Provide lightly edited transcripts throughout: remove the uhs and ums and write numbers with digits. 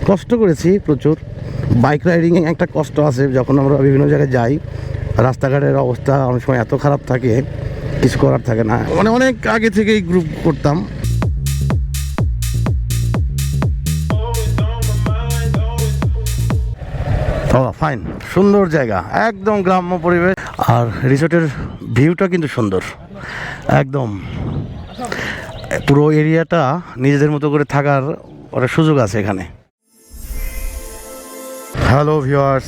কষ্ট করেছি প্রচুর। বাইক রাইডিংয়ে একটা কষ্ট আছে, যখন আমরা বিভিন্ন জায়গায় যাই রাস্তাঘাটের অবস্থা অনেক সময় এত খারাপ থাকে, কিছু করার থাকে না। মানে অনেক আগে থেকেই গ্রুপ করতাম। ফাইন, সুন্দর জায়গা, একদম গ্রাম্য পরিবেশ। আর রিসোর্টের ভিউটা কিন্তু সুন্দর, একদম পুরো এরিয়াটা নিজেদের মতো করে থাকার একটা সুযোগ আছে এখানে। হ্যালো ভিউয়ার্স,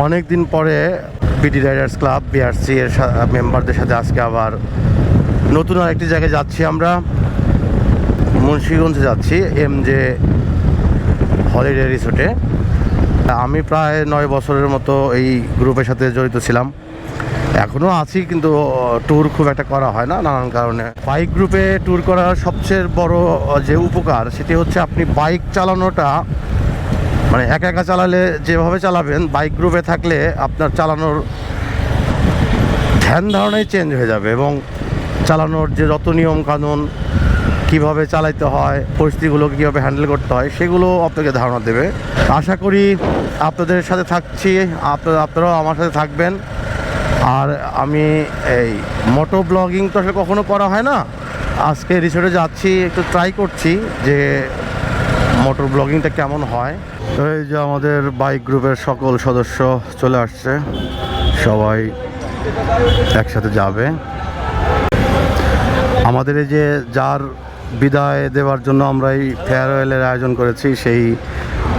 অনেক দিন পরে বিডি রাইডার্স ক্লাব বিআরসি এর মেম্বারদের সাথে আজকে আবার নতুন আরেকটি জায়গায় যাচ্ছি। আমরা মুন্সিগঞ্জে যাচ্ছি, এমজে হলিডে রিসোর্টে। আমি প্রায় 9 বছরের মতো এই গ্রুপের সাথে জড়িত ছিলাম, এখনও আছি, কিন্তু ট্যুর খুব একটা করা হয় না নানান কারণে। বাইক গ্রুপে ট্যুর করার সবচেয়ে বড় যে উপকার সেটি হচ্ছে আপনি বাইক চালানোটা মানে একা একা চালালে যেভাবে চালাবেন, বাইক গ্রুপে থাকলে আপনার চালানোর ধ্যান ধারণাই চেঞ্জ হয়ে যাবে এবং চালানোর যে যত নিয়ম কানুন, কীভাবে চালাইতে হয়, পরিস্থিতিগুলোকে কীভাবে হ্যান্ডেল করতে হয়, সেগুলো আপনাকে ধারণা দেবে। আশা করি আপনাদের সাথে থাকছি, আপনারাও আমার সাথে থাকবেন। আর আমি এই মোটো ব্লগিং তো আসলে কখনো করা হয় না, আজকে রিসোর্টে যাচ্ছি, একটু ট্রাই করছি যে মোটর ব্লগিংটা কেমন হয়। তো এই যে আমাদের বাইক গ্রুপের সকল সদস্য চলে আসছে, সবাই একসাথে যাবে। আমাদের এই যে যার বিদায় দেওয়ার জন্য আমরা এই ফেয়ারওয়েলের আয়োজন করেছি, সেই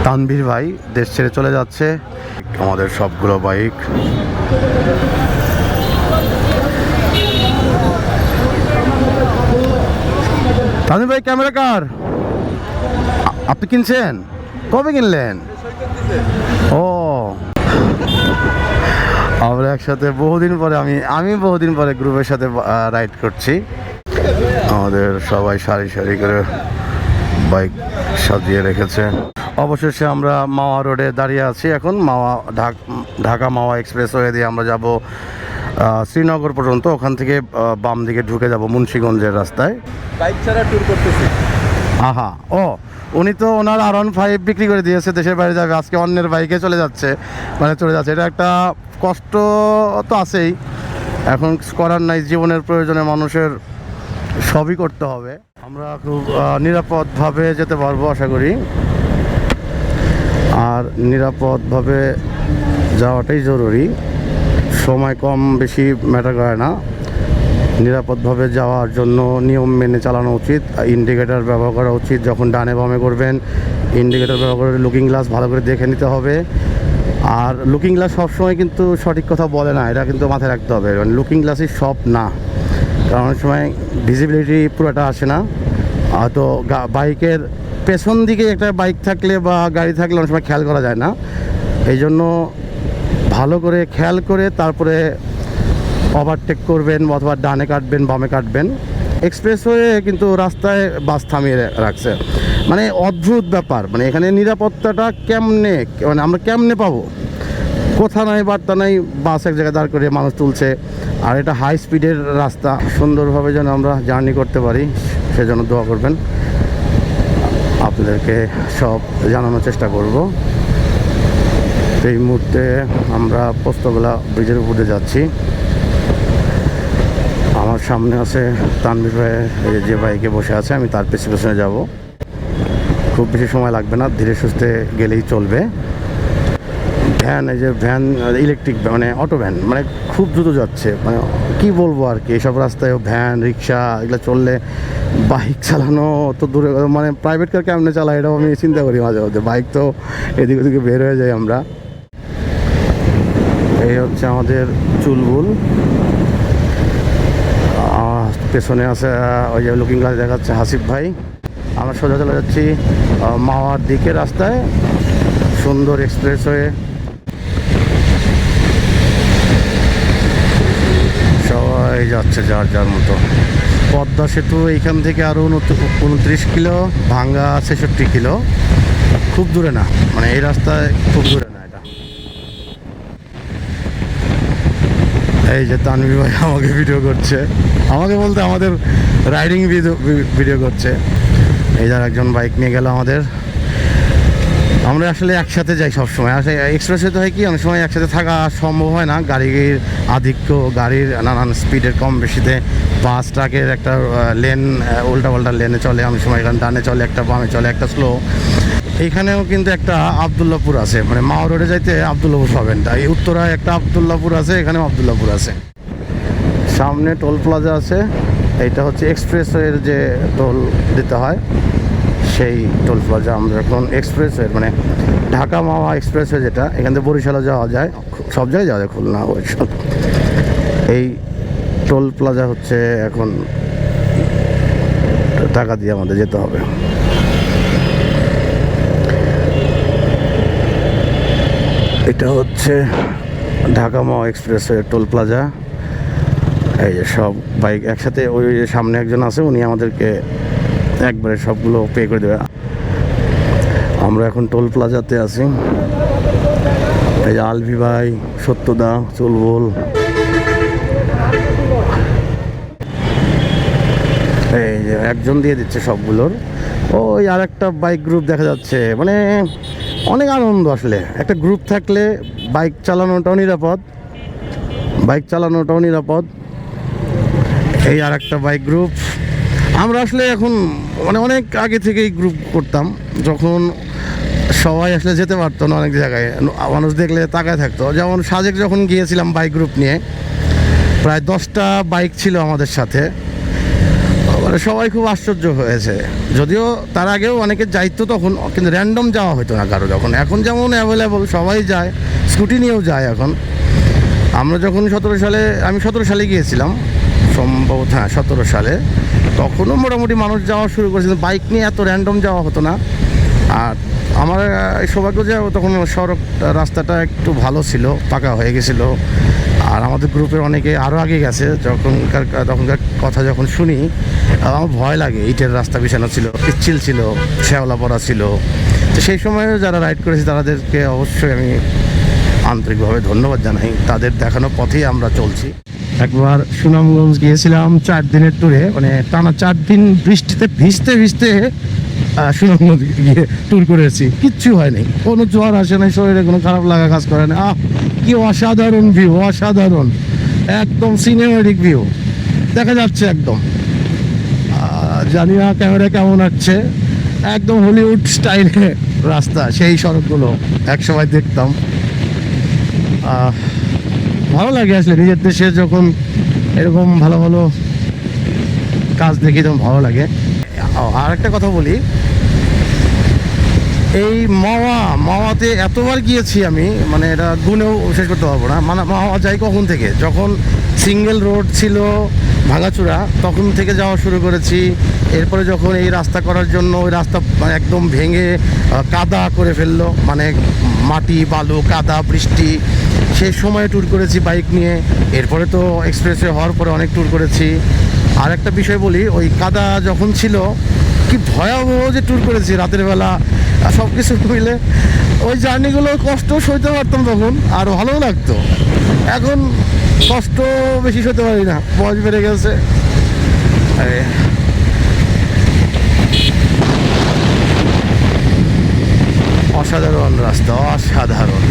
তানভীর ভাই দেশ ছেড়ে চলে যাচ্ছে। আমাদের সবগুলো বাইক তানভীর ভাই, ক্যামেরা কার? আপনি কিনছেন? কবে কিনলেন? ও, আমরা একসাথে বহুদিন পরে, আমি বহুদিন পরে গ্রুপের সাথে রাইড করছি। আমাদের সবাই সারি সারি করে বাইক সাজিয়ে রেখেছে। অবশেষে আমরা মাওয়া রোডে দাঁড়িয়ে আছি এখন। ঢাকা মাওয়া এক্সপ্রেসওয়ে দিয়ে আমরা যাব শ্রীনগর পর্যন্ত, ওখান থেকে বাম দিকে ঢুকে যাব মুন্সিগঞ্জের রাস্তায়। বাইক ছাড়া ট্যুর করতেছি। আহা, ও উনি তো ওনার R15 বিক্রি করে দিয়েছে, দেশের বাইরে যাবে, আজকে অন্যের বাইকে চলে যাচ্ছে। এটা একটা কষ্ট তো আছেই, এখন করার নাই, জীবনের প্রয়োজনে মানুষের সবই করতে হবে। আমরা খুব নিরাপদভাবে যেতে পারবো আশা করি, আর নিরাপদভাবে যাওয়াটাই জরুরি। সময় কম বেশি ম্যাটার করে না, নিরাপদভাবে যাওয়ার জন্য নিয়ম মেনে চালানো উচিত। ইন্ডিকেটর ব্যবহার করা উচিত, যখন ডানে বামে করবেন ইন্ডিকেটর ব্যবহার করে লুকিং গ্লাস ভালো করে দেখে নিতে হবে। আর লুকিং গ্লাস সবসময় কিন্তু সঠিক কথা বলে না, এটা কিন্তু মাথায় রাখতে হবে। মানে লুকিং গ্লাসই সব না, কারণ অনেক সময় ভিজিবিলিটি পুরোটা আসে না। হয়তো বাইকের পেছন দিকে একটা বাইক থাকলে বা গাড়ি থাকলে অনেক সময় খেয়াল করা যায় না, এই জন্য ভালো করে খেয়াল করে তারপরে ওভারটেক করবেন, অথবা ডানে কাটবেন বামে কাটবেন। এক্সপ্রেসওয়ে কিন্তু রাস্তায় বাস থামিয়ে রাখছে, মানে অদ্ভুত ব্যাপার। মানে এখানে নিরাপত্তাটা কেমনে, মানে আমরা কেমনে পাবো? কোথা নাই বার্তা নাই, বাস এক জায়গায় দাঁড় করে মানুষ তুলছে। আর এটা হাই স্পিডের রাস্তা, সুন্দরভাবে যেন আমরা জার্নি করতে পারি সেজন্য দোয়া করবেন। আপনাদেরকে সব জানানোর চেষ্টা করব। এই মুহূর্তে আমরা পোস্তগোলা ব্রিজের উপরে যাচ্ছি। আমার সামনে আছে তানভীর ভাই, যে বাইকে বসে আছে, আমি তার পেছনে যাব। খুব বেশি সময় লাগবে না, ধীরে সুস্থে গেলেই চলবে। ভ্যান, এই যে ভ্যান, ইলেকট্রিক মানে অটো ভ্যান, মানে খুব দ্রুত যাচ্ছে। মানে কি বলবো আর কি, এইসব রাস্তায় ভ্যান রিক্সা এগুলো চললে, বাইক চালানো তো দূরে, মানে প্রাইভেট কার কেমনে চালায় এটাও আমি চিন্তা করি মাঝে মধ্যে। বাইক তো এদিক ওদিকে বের হয়ে যায় আমরা। এই হচ্ছে আমাদের চুলবুল, পেছনে আছে ওই যে লুকিং গ্লাস দেখাচ্ছে হাসিফ ভাই। আমরা সোজা চলে যাচ্ছি মাওয়ার দিকে রাস্তায়, সুন্দর এক্সপ্রেসওয়ে। সবাই যাচ্ছে যার যার মতো। পদ্মা সেতু এইখান থেকে আরও 29 কিলো, ভাঙ্গা 66 কিলো, খুব দূরে না, মানে এই রাস্তায় খুব দূরে না এটা। এই যে তানভীর ভাই আমাকে ভিডিও করছে, আমাকে বলতে আমাদের রাইডিং ভিডিও করছে। এই যার একজন বাইক নিয়ে গেল আমাদের, আমরা আসলে একসাথে যাই সবসময়। আসলে এক্সপ্রেসে তো হয় কি অনেক সময় একসাথে থাকা সম্ভব হয় না, গাড়ির আধিক্য, গাড়ির নানান স্পিডের কম বেশিতে বাস ট্রাকের একটা লেন উল্টা পাল্টা লেনে চলে, অনেক সময় এখানে ডানে চলে একটা, বামে চলে একটা, স্লো। এইখানেও কিন্তু একটা আবদুল্লাপুর আছে, মানে মাও রোডে যাইতে আবদুল্লাপুর পাবেন, তাই উত্তরায় একটা আবদুল্লাপুর আছে, এখানেও আবদুল্লাপুর আছে। সামনে টোল প্লাজা আছে, এইটা হচ্ছে এক্সপ্রেসওয়ের যে টোল দিতে হয় সেই টোল প্লাজা। আমরা এখন এক্সপ্রেসওয়ে মানে ঢাকা মাওয়া এক্সপ্রেসওয়ে, যেটা এখান থেকে বরিশালে যাওয়া যায়, সব জায়গায় যাওয়া যায়, খুলনা বরিশাল। এই টোল প্লাজা হচ্ছে এখন টাকা দিয়ে আমাদের যেতে হবে। এটা হচ্ছে ঢাকা মাওয়া এক্সপ্রেসওয়ে টোল প্লাজা। এই যে সব বাইক একসাথে, ওই যে সামনে একজন আছে, উনি আমাদেরকে একবারে সবগুলো পে করে দেবে। আমরা এখন টোল প্লাজাতে আছি। এই যে আলভি ভাই, সত্যদা, চুলবুল, এই যে একজন দিয়ে দিচ্ছে সবগুলোর। ওই আর একটা বাইক গ্রুপ দেখা যাচ্ছে, মানে অনেক আনন্দ আসলে। একটা গ্রুপ থাকলে বাইক চালানোটাও নিরাপদ, এই আর একটা বাইক গ্রুপ। আমরা আসলে এখন মানে অনেক আগে থেকেই গ্রুপ করতাম, যখন সবাই আসলে যেতে পারতো না অনেক জায়গায়, মানুষ দেখলে তাকায় থাকতো। যেমন সাজেক যখন গিয়েছিলাম বাইক গ্রুপ নিয়ে, প্রায় 10টা বাইক ছিল আমাদের সাথে, মানে সবাই খুব আশ্চর্য হয়েছে। যদিও তার আগেও অনেকে যাইতো তখন, কিন্তু র্যান্ডম যাওয়া হতো না কারো যখন। এখন যেমন অ্যাভেলেবল সবাই যায়, স্কুটি নিয়েও যায় এখন। আমরা যখন আমি 17 সালে গিয়েছিলাম সম্ভবত, হ্যাঁ 17 সালে, তখনও মোটামুটি মানুষ যাওয়া শুরু করেছিল, বাইক নিয়ে এত র্যান্ডম যাওয়া হতো না। আর আমার সৌভাগ্য যে তখন সড়ক রাস্তাটা একটু ভালো ছিল, পাকা হয়ে গেছিলো। আর আমাদের গ্রুপের অনেকে আরও আগে গেছে, তখনকার কথা যখন শুনি আমার ভয় লাগে। ইটের রাস্তা বিছানো ছিল, পিচ্ছিল ছিল, শ্যাওলা পড়া ছিল। তো সেই সময় যারা রাইড করেছে তাদেরকে অবশ্যই আমি আন্তরিকভাবে ধন্যবাদ জানাই, তাদের দেখানো পথেই আমরা চলছি। একবার সুনামগঞ্জ গিয়েছিলাম 4 দিনের ট্যুরে, মানে টানা 4 দিন বৃষ্টিতে ভিজতে সুনামগঞ্জ গিয়ে ট্যুর করেছি। কিচ্ছু হয়নি, কোনো জ্বর আসে নাই, শরীরে কোনো খারাপ লাগা কাজ করে না। কি অসাধারণ ভিউ, অসাধারণ, একদম সিনেমেটিক ভিউ দেখা যাচ্ছে একদম। জানি না ক্যামেরা কেমন আসছে, একদম হলিউড স্টাইলে রাস্তা, সেই সড়কগুলো একসময় দেখতাম। ভালো লাগে আসলে নিজের দেশে যখন এরকম ভালো ভালো কাজ দেখি, তখন ভালো লাগে। আর একটা কথা বলি, এই মাওয়াতে এতবার গিয়েছি আমি, মানে এটা গুণেও শেষ করতে পারবো না। মানে মাওয়া যাই কখন থেকে, যখন সিঙ্গেল রোড ছিল ভাঙাচোরা, তখন থেকে যাওয়া শুরু করেছি। এরপরে যখন এই রাস্তা করার জন্য ওই রাস্তা একদম ভেঙে কাদা করে ফেললো, মানে মাটি, বালু, কাদা, বৃষ্টি, সেই সময় ট্যুর করেছি বাইক নিয়ে। এরপরে তো এক্সপ্রেসওয়ে হওয়ার পরে অনেক ট্যুর করেছি। আর একটা বিষয় বলি, ওই কাদা যখন ছিল, কি ভয়াবহ যে ট্যুর করেছি রাতের বেলা, সব কিছু মিলে ওই জার্নিগুলো কষ্ট সইতে পারতাম তখন, আর ভালোও লাগতো। এখন কষ্ট বেশি সইতে পারি না, বয়স বেড়ে গেছে। আরে অসাধারণ রাস্তা, অসাধারণ।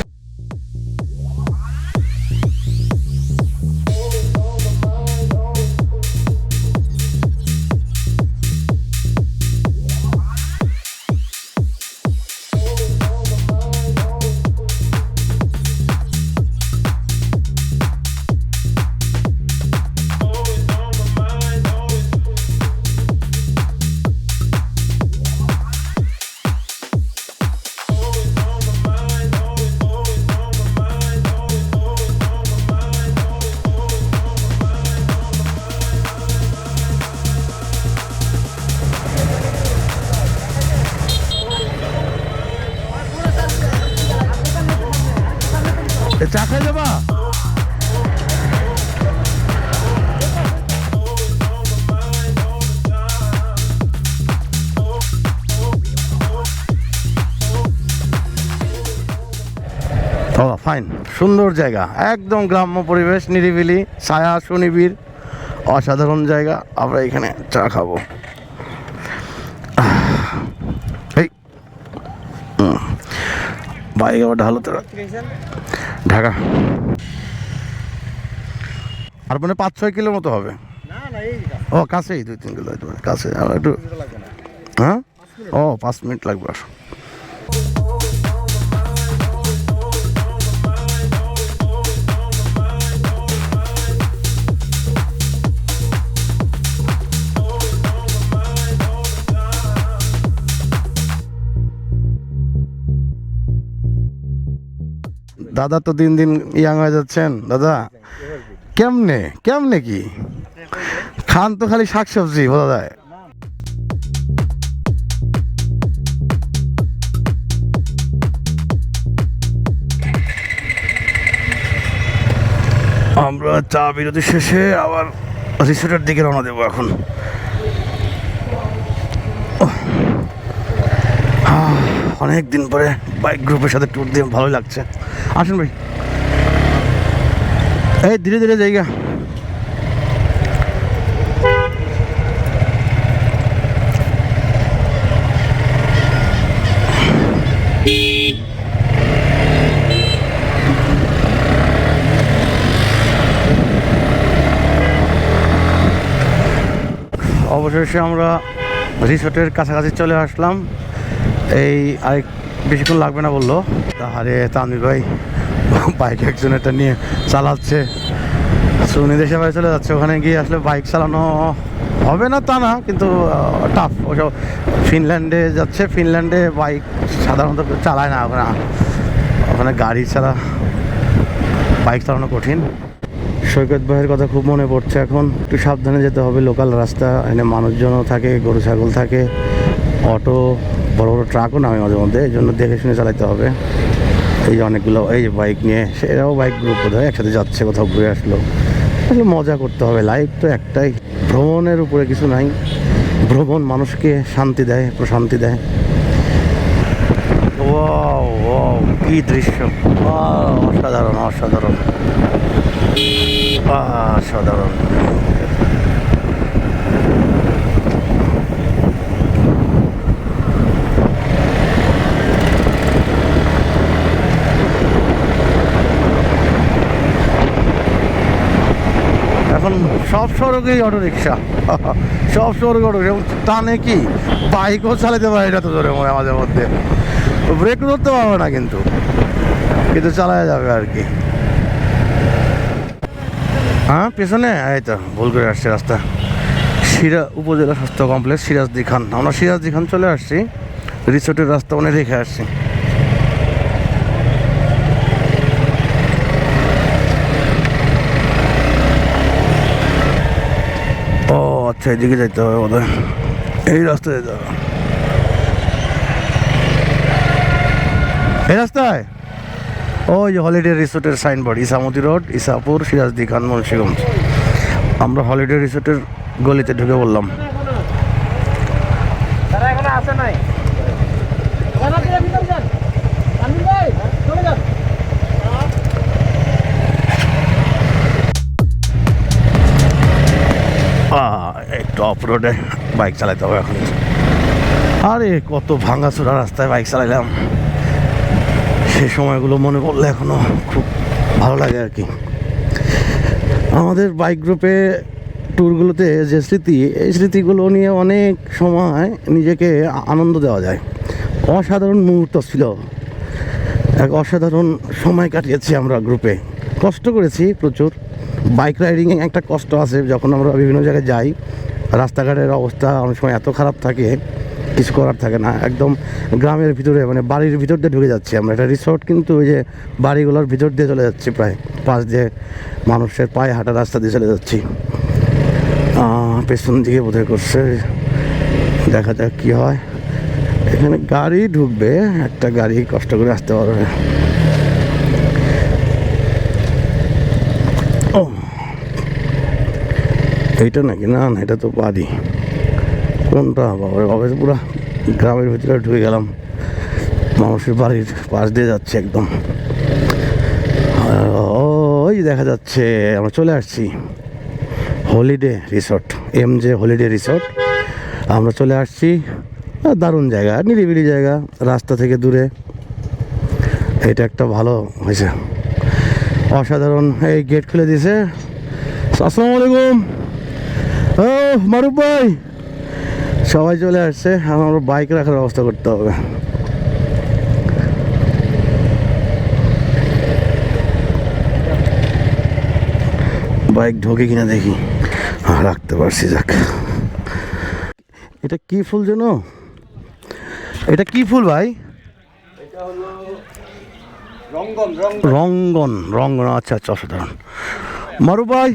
চা খাই যাবা? ফাইন, সুন্দর জায়গা, একদম গ্রাম্য পরিবেশ, নিরিবিলি, ছায়া, সুনিবিড়, অসাধারণ জায়গা। আমরা এখানে চা খাবো। এই বাইক আবার ঢালো তো ঢাকা আর মানে 5-6 কিলো মতো হবে। না না এই ও কাছেই 2-3 কিলো হতে পারে কাছে আর একটু লাগবে না। হ্যাঁ ও 5 মিনিট লাগবে আর দাদা তো দিন দিন ইয়াং হয়ে যাচ্ছেন দাদা কেমনে কেমনে কি খান তো খালি শাকসবজি বোঝা যায়। আমরা চা বিরতি শেষে আবার রিসোর্টের দিকে রওনা দেবো এখন। অনেক দিন পরে বাইক গ্রুপের সাথে ট্যুর দিয়ে ভালো লাগছে। আসুন ভাই এই ধীরে ধীরে জায়গা অবশেষে আমরা রিসোর্টের কাছাকাছি চলে আসলাম। এই আরেক বেশিক্ষণ লাগবে না বললো। তাহলে তানভীর ভাই বাইক একজনেরটা নিয়ে চালাচ্ছে, উনি দেশে বাইরে চলে যাচ্ছে। ওখানে গিয়ে আসলে বাইক চালানো হবে না তা না, কিন্তু টাফ। ওসব ফিনল্যান্ডে যাচ্ছে, ফিনল্যান্ডে বাইক সাধারণত চালায় না, ওখানে ওখানে গাড়ি ছাড়া বাইক চালানো কঠিন। সৈকত ভাইয়ের কথা খুব মনে পড়ছে এখন। একটু সাবধানে যেতে হবে, লোকাল রাস্তা, এখানে মানুষজনও থাকে, গরু ছাগল থাকে, অটো, বড় বড় ট্রাকও নামে মাঝে মধ্যে, এই জন্য দেখে শুনে চালাতে হবে। এই যে অনেকগুলো এই যে বাইক নিয়ে, সেরাও বাইক গ্রুপ বোধ হয় একসাথে যাচ্ছে, কোথাও ঘুরে আসলো। আসলে মজা করতে হবে, লাইফ তো একটাই, ভ্রমণের উপরে কিছু নাই। ভ্রমণ মানুষকে শান্তি দেয়, প্রশান্তি দেয়। ওয়াও ওয়াও কি দৃশ্য, অসাধারণ অসাধারণ অসাধারণ। এখন সব সড়কেই অটো রিক্সা, সব সড়কে অটো রিক্সা। টানে কি বাইকও চালাতে পারে এটা তো ধরে মাঝে মধ্যে, ব্রেক ধরতে পারবে না কিন্তু কিন্তু চালায় যাবে আর কি। হ্যাঁ পেছনে এই তো ভুল করে আসছে রাস্তা। উপজেলা স্বাস্থ্য কমপ্লেক্স সিরাজদি খান। আমরা সিরাজদি খান চলে আসছি, রিসোর্টের রাস্তা মানে রেখে আসছি। ও আচ্ছা এদিকে যাইতে হবে বোধ হয়, এই রাস্তায় যেতে হবে, এই রাস্তায়। ওই যে হলিডে রিসোর্টের সাইনবোর্ড, ইসামতি রোড, ইসাপুর, সিরাজদি খান, মুন্সিগঞ্জ। আমরা হলিডে রিসোর্টের গলিতে ঢুকে বললাম। তারা এখনো আসে নাই। একটু অফ রোডে বাইক চালাতে হবে এখন। আরে কত ভাঙাচোরা রাস্তায় বাইক চালাইলাম, সেই সময়গুলো মনে পড়লে এখনো খুব ভালো লাগে আর কি। আমাদের বাইক গ্রুপে ট্যুরগুলোতে যে স্মৃতি, এই স্মৃতিগুলো নিয়ে অনেক সময় নিজেকে আনন্দ দেওয়া যায়। অসাধারণ মুহূর্ত ছিল, এক অসাধারণ সময় কাটিয়েছি আমরা গ্রুপে। কষ্ট করেছি প্রচুর। বাইক রাইডিংয়ে একটা কষ্ট আছে, যখন আমরা বিভিন্ন জায়গায় যাই রাস্তাঘাটের অবস্থা অনেক সময় এত খারাপ থাকে, কিছু করার থাকে না। একদম গ্রামের ভিতরে, মানে বাড়ির ভিতর দিয়ে ঢুকে যাচ্ছি আমরা। একটা রিসোর্ট কিন্তু ওই যে বাড়িগুলোর ভিতর দিয়ে চলে যাচ্ছি, প্রায় পাশ দিয়ে মানুষের পায়ে হাঁটা রাস্তা দিয়ে চলে যাচ্ছি। পেছন দিকে বোধহয় করছে, দেখা যাক কী হয়। এখানে গাড়ি ঢুকবে, একটা গাড়ি কষ্ট করে আসতে পারবে। ও এইটা নাকি? না না, এটা তো বাড়ি। কোনটা বাবা? পুরা গ্রামের ভিতরে ঢুকে গেলাম, মানুষের বাড়ির পাশ দিয়ে যাচ্ছে একদম। ওই দেখা যাচ্ছে আমরা চলে আসছি holiday resort, MJ holiday resort. আমরা চলে আসছি, দারুণ জায়গা, নিরিবিলি জায়গা, রাস্তা থেকে দূরে। এটা একটা ভালো হয়েছে, অসাধারণ। এই গেট খুলে দিয়েছে। আসসালামু আলাইকুম। ও মারুফ ভাই, সবাই চলে আসছে। আমার বাইক রাখার ব্যবস্থা করতে হবে। বাইক ঢোকে কিনা দেখি। রাখতে পারছি, যাক। এটা কি ফুল যেন? এটা কি ফুল ভাই? রঙ্গন। রঙ্গন, আচ্ছা আচ্ছা, অসাধারণ। মারুফ ভাই,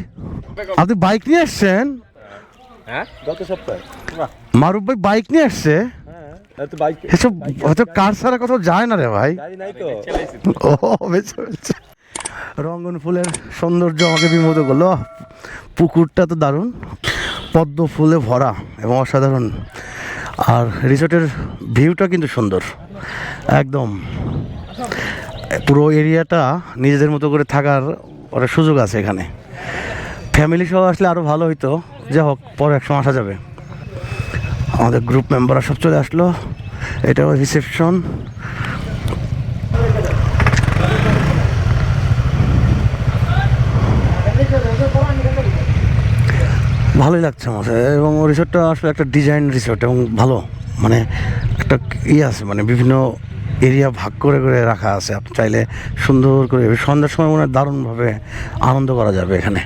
আপনি বাইক নিয়ে আসছেন? হ্যাঁ, গত সপ্তাহে। মারুফ ভাই বাইক নিয়ে আসছে? এসব হয়তো কার ছাড়া কোথাও যায় না রে ভাই। ও বেশ বেশ। রঙ্গন ফুলের সৌন্দর্য আমাকে বিমোহিত করলো। পুকুরটা তো দারুণ, পদ্ম ফুলে ভরা এবং অসাধারণ। আর রিসোর্টের ভিউটা কিন্তু সুন্দর একদম। পুরো এরিয়াটা নিজেদের মতো করে থাকার অনেক সুযোগ আছে এখানে। ফ্যামিলি সহ আসলে আরও ভালো হইতো। যা হোক, পরে এক সময় আসা যাবে। আমাদের গ্রুপ মেম্বাররা সব চলে আসলো। এটাও রিসেপশন। ভালোই লাগছে আমার, এবং রিসোর্টটা আসলে একটা ডিজাইন রিসোর্ট এবং ভালো, মানে একটা আছে, মানে বিভিন্ন এরিয়া ভাগ করে করে রাখা আছে। আপনি চাইলে সুন্দর করে সন্ধ্যার সময় মনে হয় দারুণভাবে আনন্দ করা যাবে এখানে।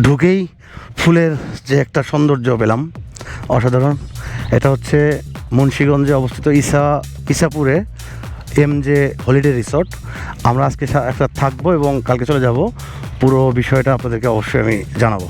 ঢুকেই ফুলের যে একটা সৌন্দর্য পেলাম, অসাধারণ। এটা হচ্ছে মুন্সিগঞ্জে অবস্থিত ইসাপুরে MJ হলিডে রিসোর্ট। আমরা আজকে একটা থাকবো এবং কালকে চলে যাব। পুরো বিষয়টা আপনাদেরকে অবশ্যই আমি জানাবো।